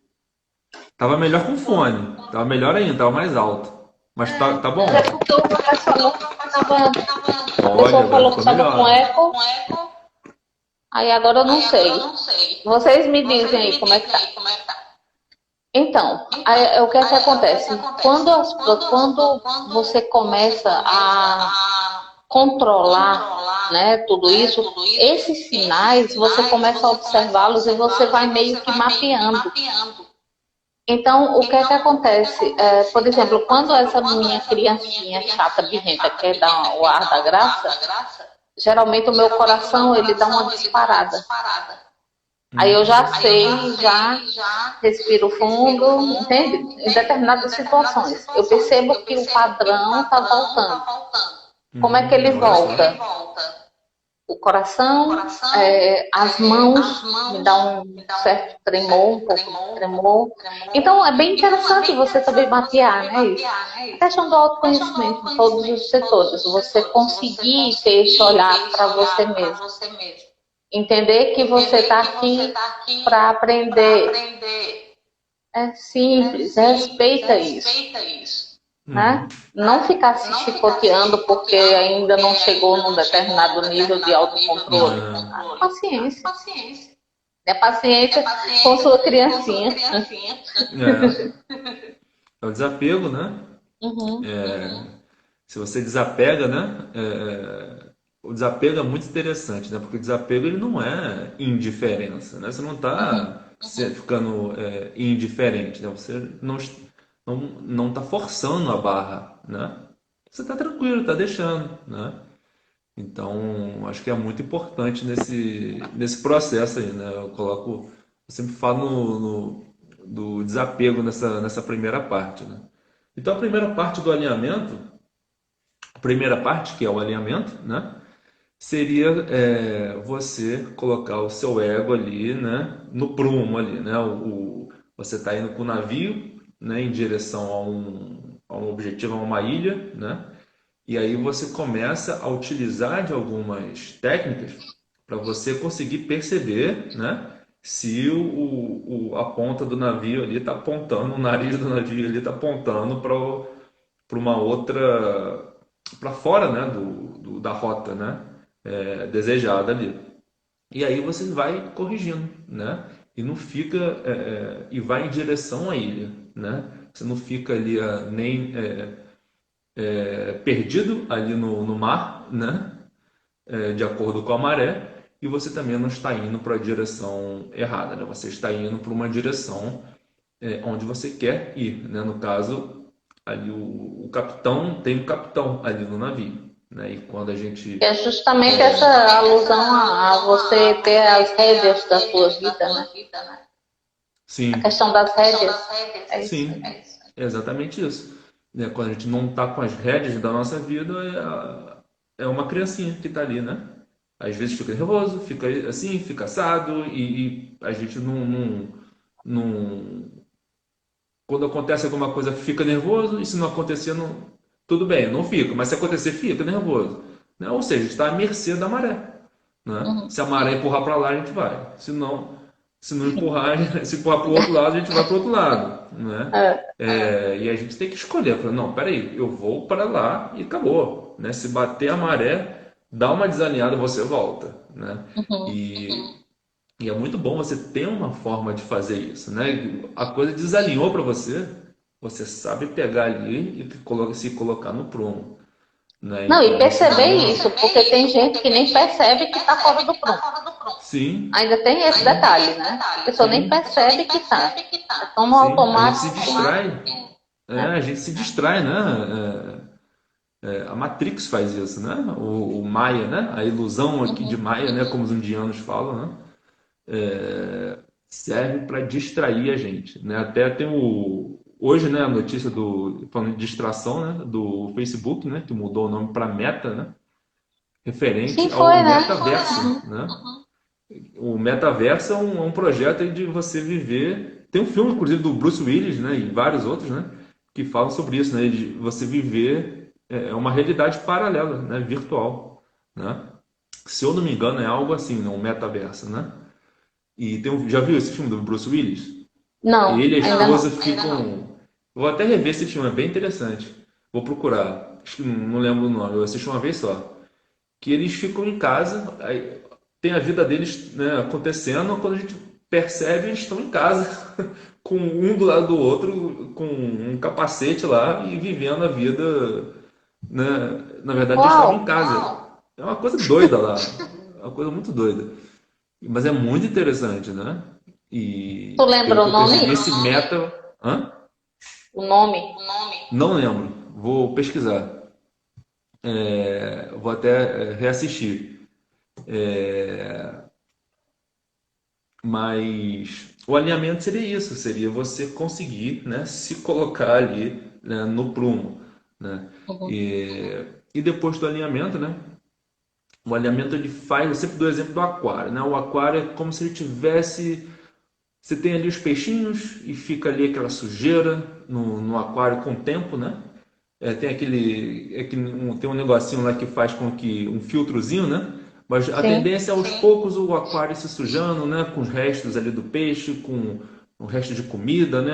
Tava melhor com fone. Tava melhor ainda, tava mais alto. Mas tá bom. Mas é porque o rapaz falou que estava. A Olha, pessoa agora falou que ficou estava com melhor. eco, aí agora eu não sei. Vocês me dizem aí como é que tá. Então, o que é que acontece? Quando você começa a controlar, né, tudo isso, esses sinais você começa a observá-los e você vai meio que mapeando. Então, o que é que acontece? Por exemplo, quando essa minha criancinha chata, birrenta, quer dar o ar da graça, geralmente o meu coração ele dá uma disparada. Aí eu já sei, já respiro fundo, entende? Em determinadas situações. Eu percebo que o padrão está voltando. Como é que ele Olha só. volta? O coração, as mãos me dão um certo tremor, um pouco de tremor. Então é bem interessante você também mapear, né, isso. A questão do autoconhecimento em todos os setores, você conseguir ter esse olhar para você mesmo. Entender que você está aqui para aprender. É simples, respeita isso. Né? Uhum. Não ficar se chicoteando porque ainda não chegou num determinado nível de autocontrole. Não. Paciência. É paciência com sua criancinha. É. É o desapego, né? Uhum. Se você desapega, né? O desapego é muito interessante, né? Porque o desapego ele não é indiferença, né? Você não Uhum. está ficando indiferente, né? Você não está forçando a barra, né? Você está tranquilo, está deixando, né? Então, acho que é muito importante nesse processo aí, né? Eu sempre falo do desapego nessa primeira parte, né? Então, a primeira parte do alinhamento, a primeira parte, que é o alinhamento, né? Seria você colocar o seu ego ali, né? No prumo ali, né? Você está indo com o navio, né? Em direção a um objetivo, a uma ilha, né? E aí você começa a utilizar de algumas técnicas para você conseguir perceber, né, se a ponta do navio ali está apontando, o nariz do navio ali está apontando para uma outra, para fora, né, da rota, né, desejada ali. E aí você vai corrigindo, né, e não fica e vai em direção à ilha, né. Você não fica ali nem perdido ali no mar, né? De acordo com a maré, e você também não está indo para a direção errada, né? Você está indo para uma direção onde você quer ir, né? No caso, ali o capitão tem um capitão ali no navio, né? E quando a gente É justamente essa alusão a você ter as rédeas da sua vida, né? A sim, questão das rédeas. É isso aí. sim, é exatamente isso, né? Quando a gente não está com as rédeas da nossa vida, é uma criancinha que está ali, né? Às vezes fica nervoso, fica assim, fica assado, e a gente não quando acontece alguma coisa, fica nervoso, e se não acontecer, não, tudo bem, não fica. Mas se acontecer, fica nervoso. Né? Ou seja, está à mercê da maré. Né? Uhum. Se a maré empurrar para lá, a gente vai. Se não empurrar, se empurrar para o outro lado, a gente vai para o outro lado. Né? É. E a gente tem que escolher. Falar, não, peraí, eu vou para lá e acabou. Né? Se bater a maré, dá uma desalinhada, você volta. Né? Uhum. E é muito bom você ter uma forma de fazer isso. Né? A coisa desalinhou para você, você sabe pegar ali e se colocar no prumo. Né? Não, e Então, isso dá perceber uma. isso, porque tem gente que nem percebe que está fora do prumo. Sim, Ainda tem esse detalhe, né? A pessoa nem sim, percebe que está. É tão no sim. A gente se automático. distrai. Né? A gente se distrai, né? A Matrix faz isso, né? O Maia, né? A ilusão aqui de Uhum. Maia, né? Como os indianos falam, né? Serve para distrair a gente, né? Até tem hoje, né? A notícia do falando de distração, né? Do Facebook, né? Que mudou o nome para Meta, né? Sim, Referente ao foi, né? metaverso, né? O metaverso é um projeto de você viver. Tem um filme, inclusive, do Bruce Willis, né? E vários outros, né? Que falam sobre isso, né? De você viver uma realidade paralela, né? Virtual, né? Se eu não me engano, é algo assim, né? Um metaverso, né? E já viu esse filme do Bruce Willis? Não, Ele e a ainda esposa não. ficam. Vou até rever esse filme, é bem interessante. Vou procurar. Acho que não lembro o nome, eu assisti uma vez só. Que eles ficam em casa, aí tem a vida deles, né, acontecendo, quando a gente percebe, eles estão em casa, com um do lado do outro, com um capacete lá e vivendo a vida, né? Na verdade, eles estavam em Uau! casa. É uma coisa doida lá, é uma coisa muito doida. Mas é muito interessante, né? Tu E pelo lembra que o eu nome? percebi, esse meta. Hã? O nome? Não lembro, vou pesquisar. Vou até reassistir. É, Mas o alinhamento seria isso, seria você conseguir, né, se colocar ali, né, no prumo, né? Uhum. E depois do alinhamento, né? O alinhamento ele faz, eu sempre dou o exemplo do aquário, né? O aquário é como se ele tivesse, você tem ali os peixinhos e fica ali aquela sujeira no aquário com o tempo, né? Tem tem um negocinho lá que faz com que um filtrozinho, né? Mas a Sim. tendência é aos poucos o aquário se sujando, né? Com os restos ali do peixe, com o resto de comida, né?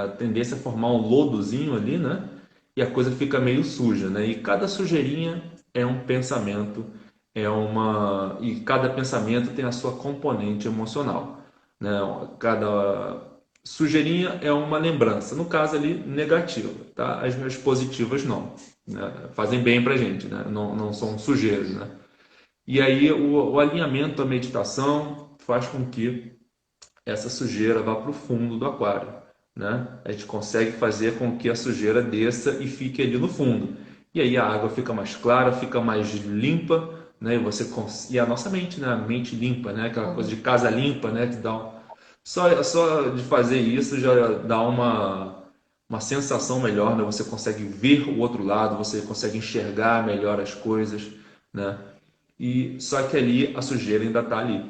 A tendência é formar um lodozinho ali, né? E a coisa fica meio suja, né? E cada sujeirinha é um pensamento, e cada pensamento tem a sua componente emocional, né? Cada sujeirinha é uma lembrança, no caso ali negativa, tá? As minhas positivas não, né? Fazem bem pra gente, né? Não são sujeiras, né? E aí o alinhamento, a meditação faz com que essa sujeira vá para o fundo do aquário, né? A gente consegue fazer com que a sujeira desça e fique ali no fundo. E aí a água fica mais clara, fica mais limpa, né? E a nossa mente, né? A mente limpa, né? Aquela coisa Uhum. de casa limpa, né? Que dá só de fazer isso já dá uma sensação melhor, né? Você consegue ver o outro lado, você consegue enxergar melhor as coisas, né? E só que ali a sujeira ainda está ali,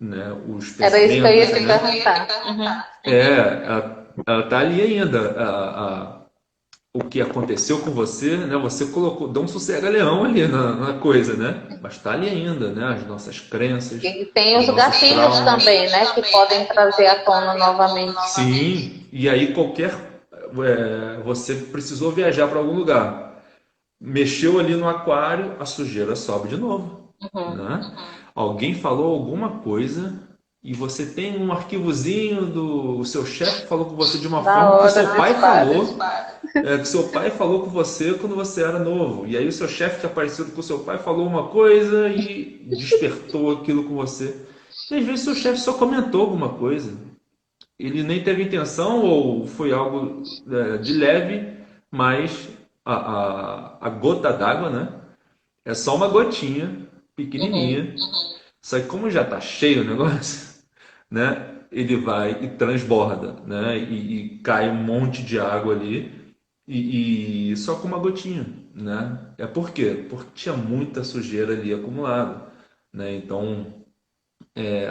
né? Os Era isso que eu ia pensamentos, te né? perguntar. Uhum. Ela tá ali ainda. O que aconteceu com você, né? Você colocou, deu um sossega-leão ali na coisa, né? Mas tá ali ainda, né? As nossas crenças, E tem os os nossos gatilhos traumas. também, né? Que podem trazer à tona novamente. Sim, e aí você precisou viajar para algum lugar. Mexeu ali no aquário, a sujeira sobe de novo, Uhum. né? Alguém falou alguma coisa e você tem um arquivozinho o seu chefe falou com você de uma Da forma que o hora seu do pai disparo. falou, que seu pai falou com você quando você era novo. E aí o seu chefe que é parecido com o seu pai falou uma coisa e despertou aquilo com você. E às vezes seu chefe só comentou alguma coisa. Ele nem teve intenção ou foi algo de leve, mas a gota d'água, né? É só uma gotinha Uhum. pequenininha. Só que como já está cheio o negócio, né? Ele vai e transborda, né? E cai um monte de água ali e só com uma gotinha, né? É por quê? Porque tinha muita sujeira ali acumulada, né? Então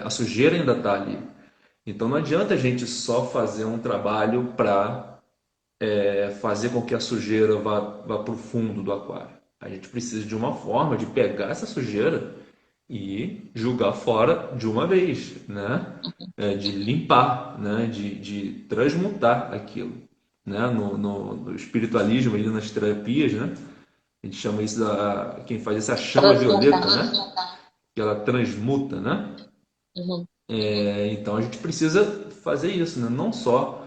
a sujeira ainda está ali. Então não adianta a gente só fazer um trabalho para fazer com que a sujeira vá para o fundo do aquário. A gente precisa de uma forma de pegar essa sujeira e jogar fora de uma vez, né? De limpar, né? De transmutar aquilo, né? No espiritualismo, ali nas terapias, né? A gente chama isso quem faz isso é a chama violeta, Transmutar. né? Que ela transmuta, né? Uhum. Então a gente precisa fazer isso, né? Não só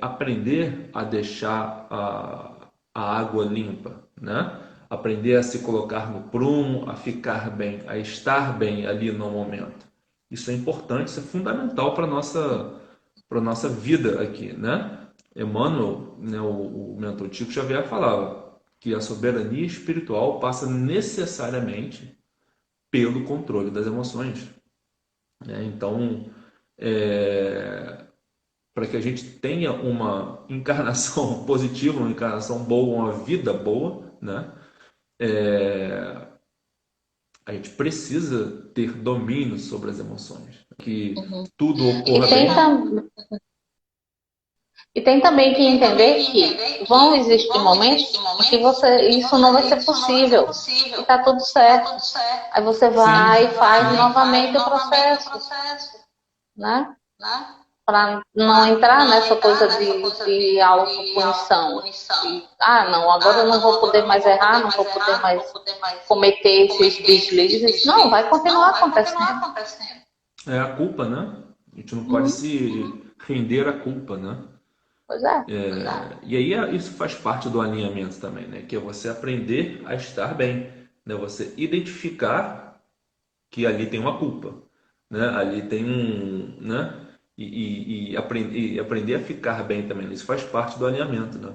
aprender a deixar a água limpa, né? Aprender a se colocar no prumo, a ficar bem, a estar bem ali no momento. Isso é importante, isso é fundamental para nossa vida aqui, né? Emmanuel, né, o mentor Chico Xavier falava que a soberania espiritual passa necessariamente pelo controle das emoções, né? Então, é, para que a gente tenha uma encarnação positiva, uma encarnação boa, uma vida boa, né? É, a gente precisa ter domínio sobre as emoções, que Uhum. tudo E ocorra tem, bem. e tem também que entender que vão existir momentos em que isso não vai ser possível. E tá tudo certo. Aí você Sim, vai e faz sim. novamente o processo, né? Para não entrar nessa coisa de autopunição. Não, agora eu não vou poder mais errar, não vou poder mais cometer esses deslizes. Não, vai continuar acontecendo. É a culpa, né? A gente não pode Uhum. se render à culpa, né? Pois é. E aí isso faz parte do alinhamento também, né? Que é você aprender a estar bem, né? Você identificar que ali tem uma culpa, né? Ali tem né? E aprender a ficar bem também. Isso faz parte do alinhamento, né?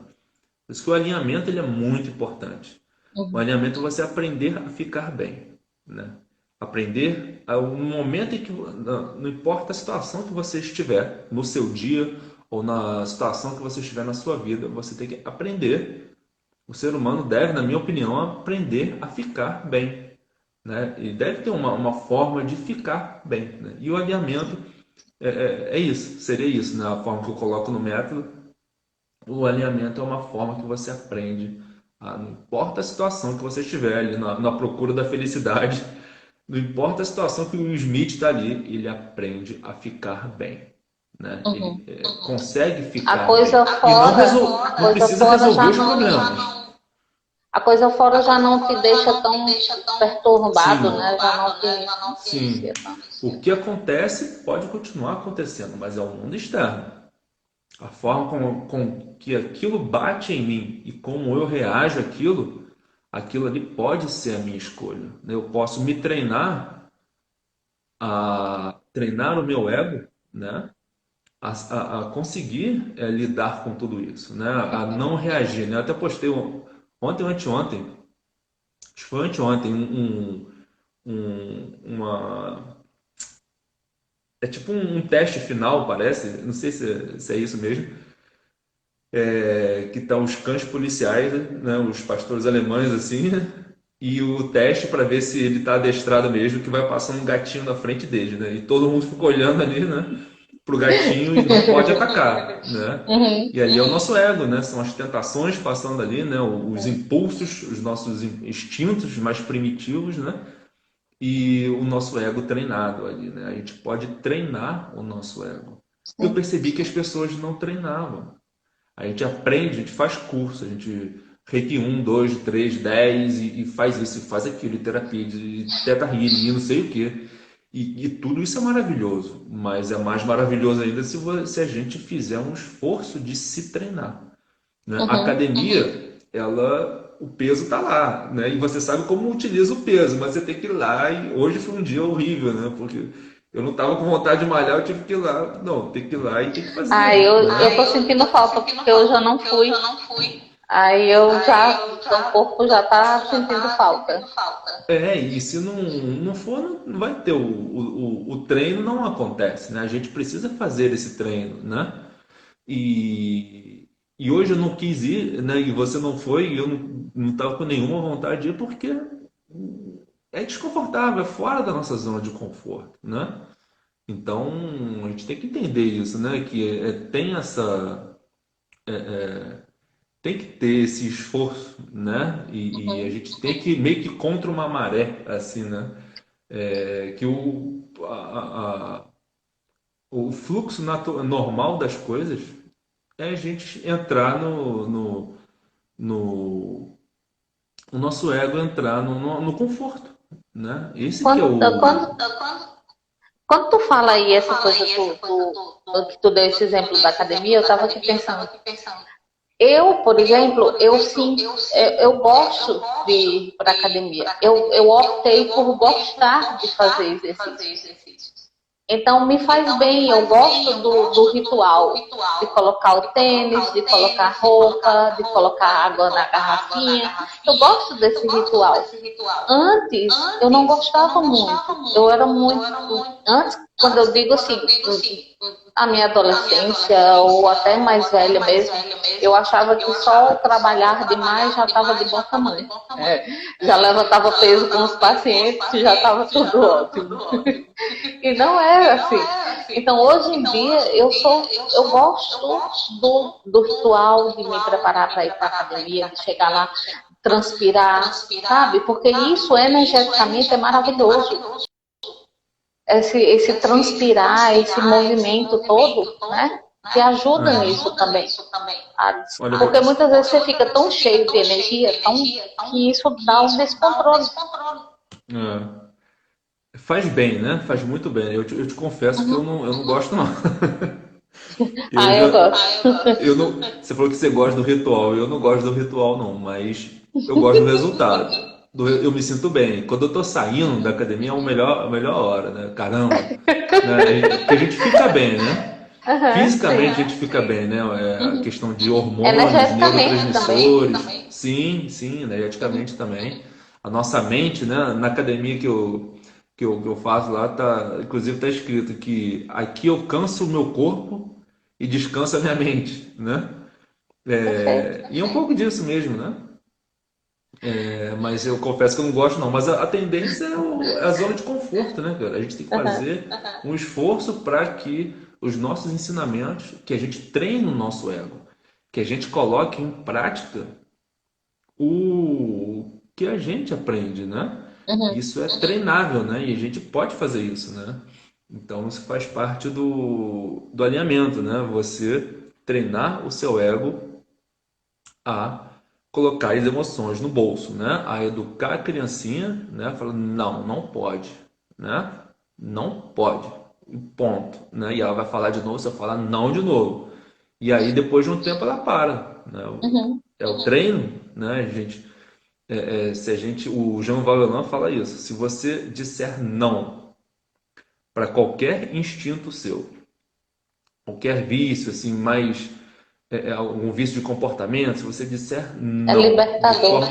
Por isso que o alinhamento ele é muito importante. O Uhum. alinhamento é você aprender a ficar bem, né? Aprender no momento em que não importa a situação que você estiver no seu dia ou na situação que você estiver na sua vida, você tem que aprender. O ser humano deve, na minha opinião, aprender a ficar bem, né? E deve ter uma forma de ficar bem, né? E o alinhamento é isso, seria isso, né? A forma que eu coloco no método. O alinhamento é uma forma que você aprende, não importa a situação que você estiver ali na procura da felicidade, não importa a situação que o Will Smith está ali, ele aprende a ficar bem, né? Uhum. Ele consegue A ficar bem coisa e não, fora, a não coisa precisa fora resolver já os não, problemas. a coisa fora já não te deixa tão perturbado, Sim, né? Já não te influencia sim. tanto. O que acontece pode continuar acontecendo, mas é o mundo externo. A forma com que aquilo bate em mim e como eu reajo àquilo, aquilo ali pode ser a minha escolha, né? Eu posso me treinar a treinar o meu ego, né? A conseguir lidar com tudo isso, né? A não reagir, né? Eu até postei ontem ou anteontem, acho que foi anteontem, uma é tipo um teste final, parece, não sei se é isso mesmo, que estão os cães policiais, né, os pastores alemães assim, né, e o teste para ver se ele está adestrado mesmo, que vai passando um gatinho na frente dele, né, e todo mundo fica olhando ali, né, pro gatinho e não pode atacar, né? Uhum. E ali é o nosso ego, né? São as tentações passando ali, né? Os impulsos, os nossos instintos mais primitivos, né? E o nosso ego treinado ali, né? A gente pode treinar o nosso ego. Eu Sim. percebi que as pessoas não treinavam. A gente aprende, a gente faz curso, a gente Reiki 1, 2, 3, 10 e faz isso, e faz aquilo, e terapia, de teta healing, e não sei o quê. E tudo isso é maravilhoso, mas é mais maravilhoso ainda se a gente fizer um esforço de se treinar, né? A Uhum. academia, o peso está lá, né? E você sabe como utiliza o peso, mas você tem que ir lá. E hoje foi um dia horrível, né? Porque eu não estava com vontade de malhar, eu tive que ir lá. Não, tem que ir lá e tem que fazer, Eu tô né? sentindo falta porque hoje eu não fui. Aí eu já, o corpo já tá sentindo falta. E se não for, não vai ter o treino, não acontece, né? A gente precisa fazer esse treino, né? E hoje eu não quis ir, né? E você não foi, e eu não estava com nenhuma vontade de ir, porque é desconfortável, é fora da nossa zona de conforto, né? Então a gente tem que entender isso, né? Que tem tem que ter esse esforço, né? E a gente tem que meio que contra uma maré, assim, né? Que o fluxo normal das coisas é a gente entrar no o nosso ego entrar no conforto, né? Esse que é Quando, o... quando, quando tu fala aí essa coisa que tu deu esse exemplo da academia, eu estava aqui pensando. Eu, por exemplo, eu sim, eu gosto de ir para academia. Eu optei por gostar de fazer exercício. Então me faz bem, eu gosto do ritual, de colocar o tênis, de colocar roupa, de colocar água na garrafinha. Eu gosto desse ritual. Antes eu não gostava muito. Eu era muito. Antes, quando eu digo assim, a minha adolescência ou até mais velha mesmo, eu achava que só trabalhar demais já estava de bom tamanho. Já levantava peso com os pacientes, já estava tudo ótimo. E não é assim. Então, hoje em dia, eu gosto do ritual de me preparar para ir para a academia, de chegar lá, transpirar, sabe? Porque isso energeticamente é maravilhoso. Esse transpirar, esse movimento todo, né? Te ajuda nisso também. Olha, Porque muitas vezes você fica tão cheio de energia, que isso dá um descontrole. faz bem, né? Faz muito bem. Eu te confesso que eu não gosto, não. Eu Ah, já, eu gosto. eu não, você falou que você gosta do ritual. Eu não gosto do ritual, não, mas eu gosto do resultado. Eu me sinto bem. Quando eu tô saindo da academia é a melhor hora, né? Caramba, né? Porque a gente fica bem, né? Uhum, Fisicamente a sim. gente fica bem, né? A questão de hormônios, Energeticamente também. neurotransmissores. Sim, sim, energeticamente também. A nossa mente, né? Na academia que eu faço lá, inclusive está escrito que aqui eu canso o meu corpo e descanso a minha mente, né? Perfeito. E é um pouco disso mesmo, né? Mas eu confesso que eu não gosto não. Mas a tendência é a zona de conforto, né, cara? A gente tem que Uhum. fazer um esforço para que os nossos ensinamentos, que a gente treine o nosso ego, que a gente coloque em prática o que a gente aprende, né? Uhum. Isso é treinável, né? E a gente pode fazer isso, né? Então isso faz parte do alinhamento, né? Você treinar o seu ego a colocar as emoções no bolso, né? A educar a criancinha, né? Falando, não, não pode, né? Não pode, e ponto, né? E ela vai falar de novo, você vai falar não de novo. E aí depois de um tempo ela para, né? Uhum. É o treino, né, gente? Se a gente, o Jean Valjean fala isso. Se você disser não para qualquer instinto seu, qualquer vício, assim, mais algum vício de comportamento, se você disser É não libertador.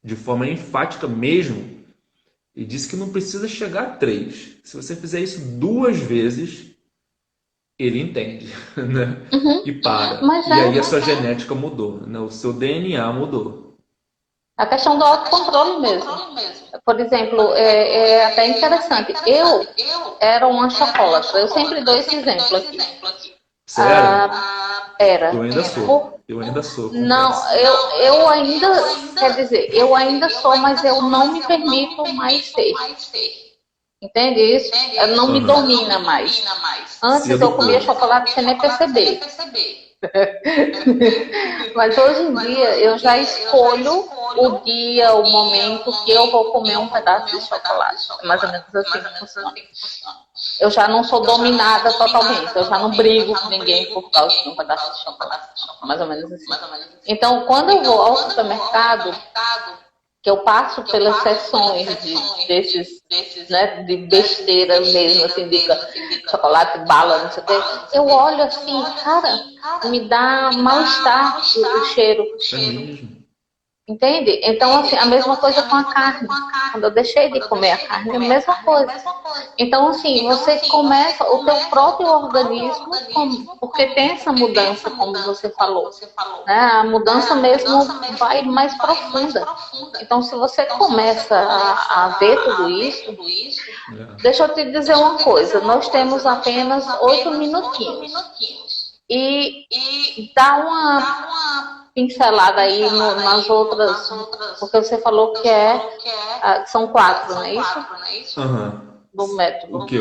de forma enfática mesmo, e diz que não precisa chegar a três. Se você fizer isso 2 vezes, ele entende, né? Uhum. E para. Mas E aí a é sua genética mudou, né? O seu DNA mudou. a questão do autocontrole mesmo. Por exemplo, é até interessante. Eu era uma chocolatra. Eu sempre dou esse exemplo aqui. Sério? Eu Era. ainda sou. Por- Eu ainda sou, Não, confesso. eu ainda, quer dizer, eu ainda sou, mas eu não me permito mais ser. Entende isso? Não me Aham. domina mais. Se Antes eu comia educou. chocolate sem nem perceber. Mas hoje em dia eu já escolho o dia, o momento que eu vou comer um pedaço de chocolate. É mais ou menos assim que funciona. Eu já não sou dominada totalmente, eu já não brigo com ninguém por causa de um pedaço de chocolate. Mais ou menos assim. Então, quando eu vou ao supermercado, que eu passo pelas sessões desses, né, de besteira mesmo, assim, de chocolate, bala, não sei o quê, eu olho assim, cara, me dá mal-estar o cheiro. É mesmo. Entende? Então, assim, a mesma coisa com a carne. Quando eu deixei de comer a carne, a mesma coisa. Então, assim, você começa o teu próprio organismo, porque tem essa mudança, como você falou. Né? A mudança mesmo vai mais profunda. Então, se você começa a ver tudo isso, deixa eu te dizer uma coisa. Nós temos apenas 8 minutinhos. e dá uma pincelada aí nas outras, porque você falou que são 4, não é isso? Aham. Do método. O que?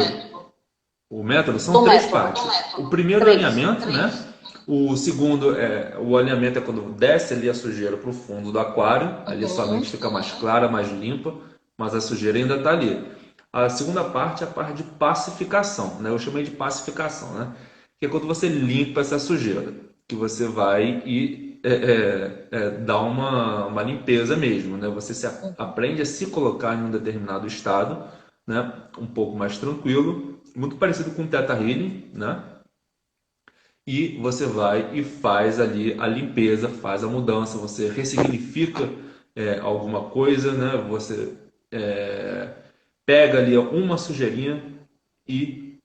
O método são Do 3 método. partes. O primeiro é o 3. alinhamento, né? O segundo o alinhamento é quando desce ali a sujeira para o fundo do aquário, ali a sua mente fica mais clara, mais limpa, mas a sujeira ainda está ali. A segunda parte é a parte de pacificação, né? Eu chamei de pacificação, né? Que é quando você limpa essa sujeira, que você vai e dá uma limpeza mesmo, né? Você aprende a se colocar em um determinado estado, né? Um pouco mais tranquilo, muito parecido com o Theta Healing, né? E você vai e faz ali a limpeza, faz a mudança, você ressignifica alguma coisa, né? Você pega ali uma sujeirinha e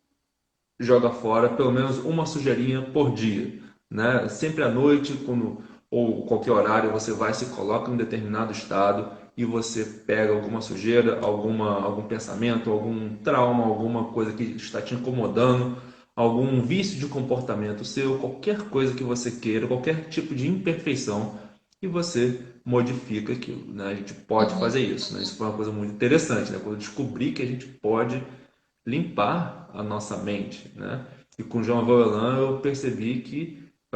joga fora, pelo menos uma sujeirinha por dia, né? Sempre à noite, ou qualquer horário, você vai se coloca em um determinado estado e você pega alguma sujeira, algum pensamento, algum trauma, alguma coisa que está te incomodando, algum vício de comportamento seu, qualquer coisa que você queira, qualquer tipo de imperfeição, e você modifica aquilo, né? A gente pode fazer isso, né? Isso foi uma coisa muito interessante, né? Quando eu descobri que a gente pode limpar a nossa mente, né? E com João Voelan eu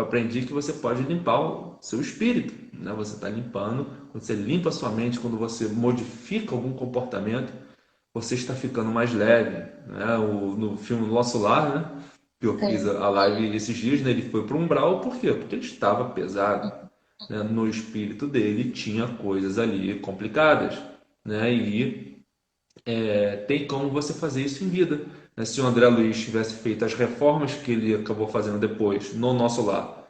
aprendi que você pode limpar o seu espírito, né? Você está limpando, quando você limpa a sua mente, quando você modifica algum comportamento, você está ficando mais leve, né? No filme Nosso Lar, né? Que eu fiz a live esses dias, né? Ele foi para o umbral, por quê? Porque ele estava pesado, né? No espírito dele tinha coisas ali complicadas, né? E tem como você fazer isso em vida, né? Se o André Luiz tivesse feito as reformas que ele acabou fazendo depois no Nosso Lar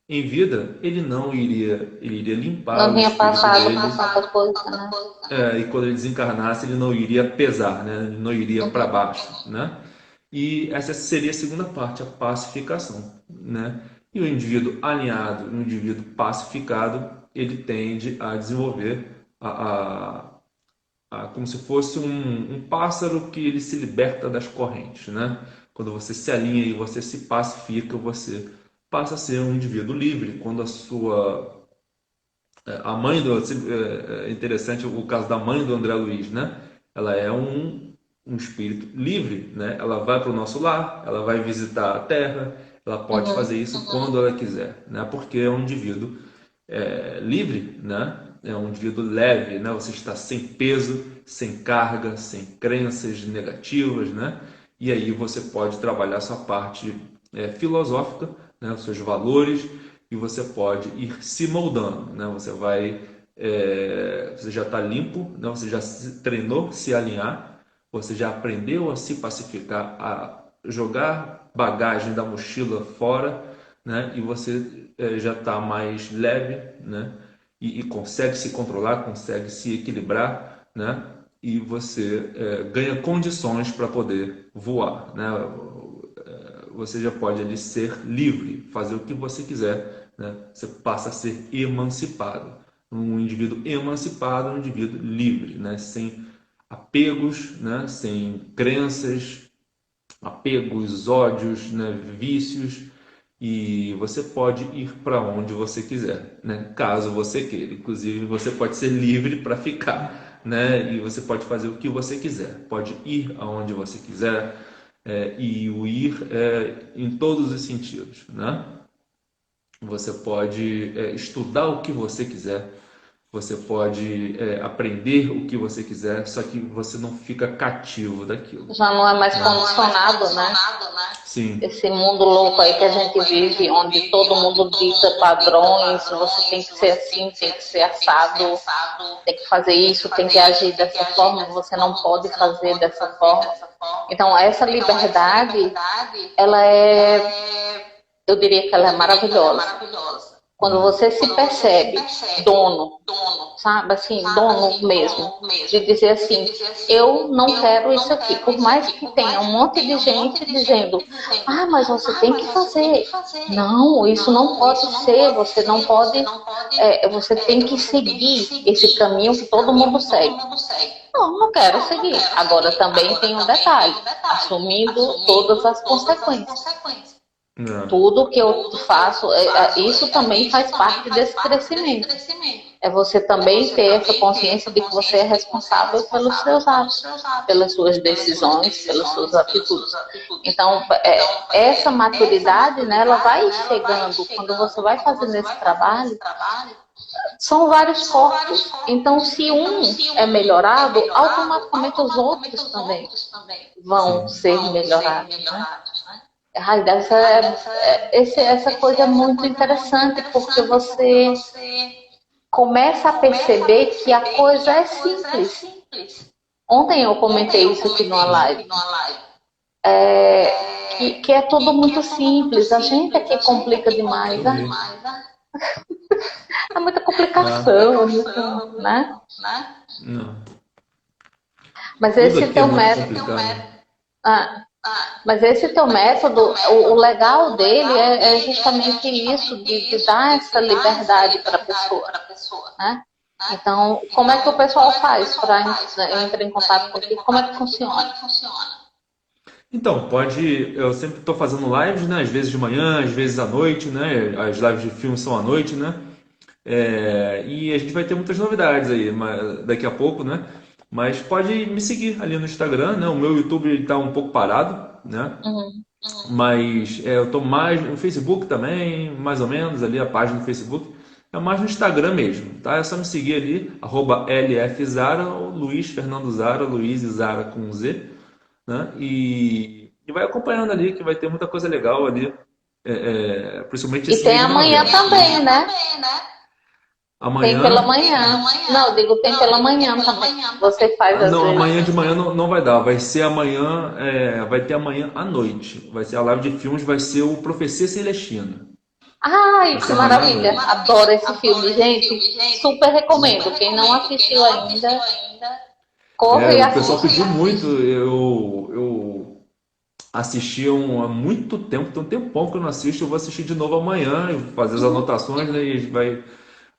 em vida, ele iria limpar Não o vinha espírito passado dele. por tanta coisa, né? E quando ele desencarnasse, ele não iria pesar, né? Ele não iria para baixo, né? E essa seria a segunda parte, a pacificação, né? E o indivíduo alinhado, o indivíduo pacificado, ele tende a desenvolver como se fosse um pássaro que ele se liberta das correntes, né? Quando você se alinha e você se pacifica, você passa a ser um indivíduo livre. Quando a mãe do é interessante o caso da mãe do André Luiz, né? Ela é um espírito livre, né? Ela vai para o nosso lar, ela vai visitar a Terra, ela pode fazer isso quando ela quiser, né? Porque é um indivíduo livre, né? É um indivíduo leve, né? Você está sem peso, sem carga, sem crenças negativas, né? E aí você pode trabalhar sua parte filosófica, né? Os seus valores, e você pode ir se moldando, né? Você já está limpo, né? Você já se treinou se alinhar, você já aprendeu a se pacificar, a jogar bagagem da mochila fora, né? E você já está mais leve, né? E consegue se controlar, consegue se equilibrar, né? E você ganha condições para poder voar, né? Você já pode ali ser livre, fazer o que você quiser, né? Você passa a ser emancipado. Um indivíduo emancipado é um indivíduo livre, né? Sem apegos, né? Sem crenças, apegos, ódios, né? Vícios, e você pode ir para onde você quiser, né? Caso você queira. Inclusive, você pode ser livre para ficar, né? E você pode fazer o que você quiser. Pode ir aonde você quiser, e o ir em todos os sentidos, né? Você pode estudar o que você quiser. Você pode aprender o que você quiser, só que você não fica cativo daquilo. Já não é mais condicionado, né? Sim. Esse mundo louco aí que a gente vive, onde todo mundo dita padrões, você tem que ser assim, tem que ser assado, tem que fazer isso, tem que agir dessa forma, você não pode fazer dessa forma. Então, essa liberdade, eu diria que ela é maravilhosa. Quando você se percebe dono, sabe, assim, dono mesmo, de dizer assim, eu não quero isso aqui, por mais que tenha um monte de gente dizendo, mas você tem que fazer. Não, isso não pode ser, você não pode, você tem que seguir esse caminho que todo mundo segue. Não quero seguir. Agora também tem um detalhe, assumindo todas as consequências. Não. Tudo que eu faço, isso também faz parte desse crescimento. É você também ter essa consciência de que você é responsável pelos seus atos, pelas suas decisões, pelas suas atitudes. Então, essa maturidade, né, ela vai chegando quando você vai fazendo esse trabalho. São vários corpos. Então, se um é melhorado, automaticamente os outros também vão ser melhorados, né? Essa coisa é muito interessante, porque você começa a perceber que a coisa é simples. Ontem eu comentei isso aqui numa live. Que é tudo muito simples. A gente aqui complica demais, né? É muita complicação, né? Não. Mas Tudo esse aqui é teu muito método. complicado. Mas esse teu método, o legal dele é justamente isso, de dar essa liberdade para a pessoa, né? Então, como é que o pessoal faz para entrar em contato contigo? Como é que funciona? Então, eu sempre estou fazendo lives, né? Às vezes de manhã, às vezes à noite, né? As lives de filme são à noite, né? E a gente vai ter muitas novidades aí daqui a pouco, né? Mas pode me seguir ali no Instagram, né? O meu YouTube está um pouco parado, né? Mas eu estou mais no Facebook também, mais ou menos, ali a página do Facebook. É mais no Instagram mesmo, tá? É só me seguir ali, @LFZara, ou Luiz Fernando Zara, Luiz e Zara com Z, né? E vai acompanhando ali, que vai ter muita coisa legal ali, principalmente E esse tem mês de amanhã novembro. também, né? Tem pela Amanhã. manhã. Não, eu digo tem pela manhã também. Você faz às Não, vezes. amanhã de manhã não vai dar. Vai ser amanhã, vai ter amanhã à noite. Vai ser a live de filmes, vai ser o Profecia Celestina. Ai, Vai que ser amanhã à maravilha. noite. Adoro esse filme, gente. Super recomendo. Quem não assistiu ainda, corre e O pessoal assiste. pediu muito. Eu assisti há muito tempo, tem um tempão que eu não assisto. Eu vou assistir de novo amanhã, fazer as anotações, né, e a gente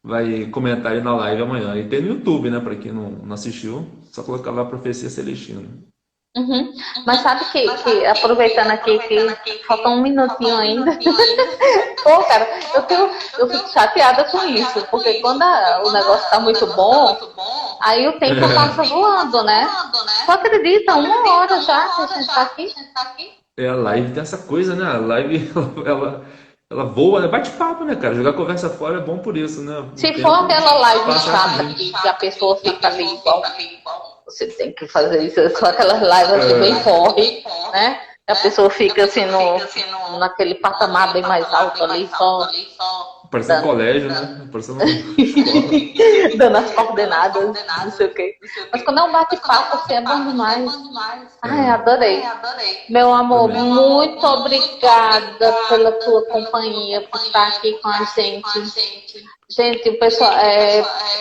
vai comentar aí na live amanhã. E tem no YouTube, né? Para quem não assistiu, só colocar lá Profecia Celestina. Uhum. Mas sabe que aproveitando aqui que falta um minutinho ainda. Pô, cara, eu fico chateada com isso, porque quando o negócio tá muito bom, aí o tempo passa voando, né? Tu acredita? 1 hora já que a gente tá aqui? A live tem essa coisa, né? A live, ela voa, bate-papo, né, cara? Jogar conversa fora é bom por isso, né? O Se for tempo aquela live passa chata rapidinho. que a pessoa fica ali igual, você tem que fazer isso, só aquelas lives assim bem corre, né? A pessoa fica assim naquele patamar bem mais alto ali, só Parecendo um dando, colégio, né? Parecendo uma escola. dando as coordenadas, não sei o quê. Mas quando é um bate-papo, assim, é bom demais. Ai, adorei. Meu amor, Também. muito obrigada pela tua companhia, por estar aqui com a gente. Gente, o pessoal,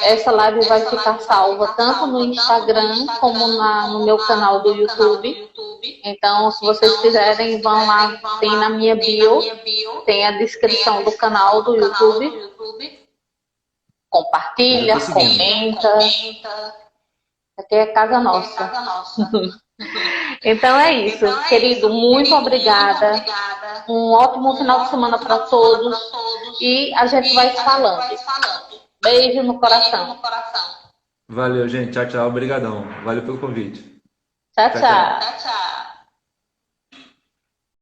essa live vai ficar salva tanto no Instagram como no meu canal do YouTube. Então, se vocês quiserem, vão lá, tem na minha bio, tem a descrição do canal do YouTube. Compartilha, Já tô seguindo. comenta. Aqui é casa nossa. Então é isso, querido. Muito obrigada. Um ótimo final de semana para todos. E a gente vai se falando. Beijo no coração. Valeu, gente. Tchau, tchau. Obrigadão. Valeu pelo convite. Tchau, Tchau, tchau. tchau.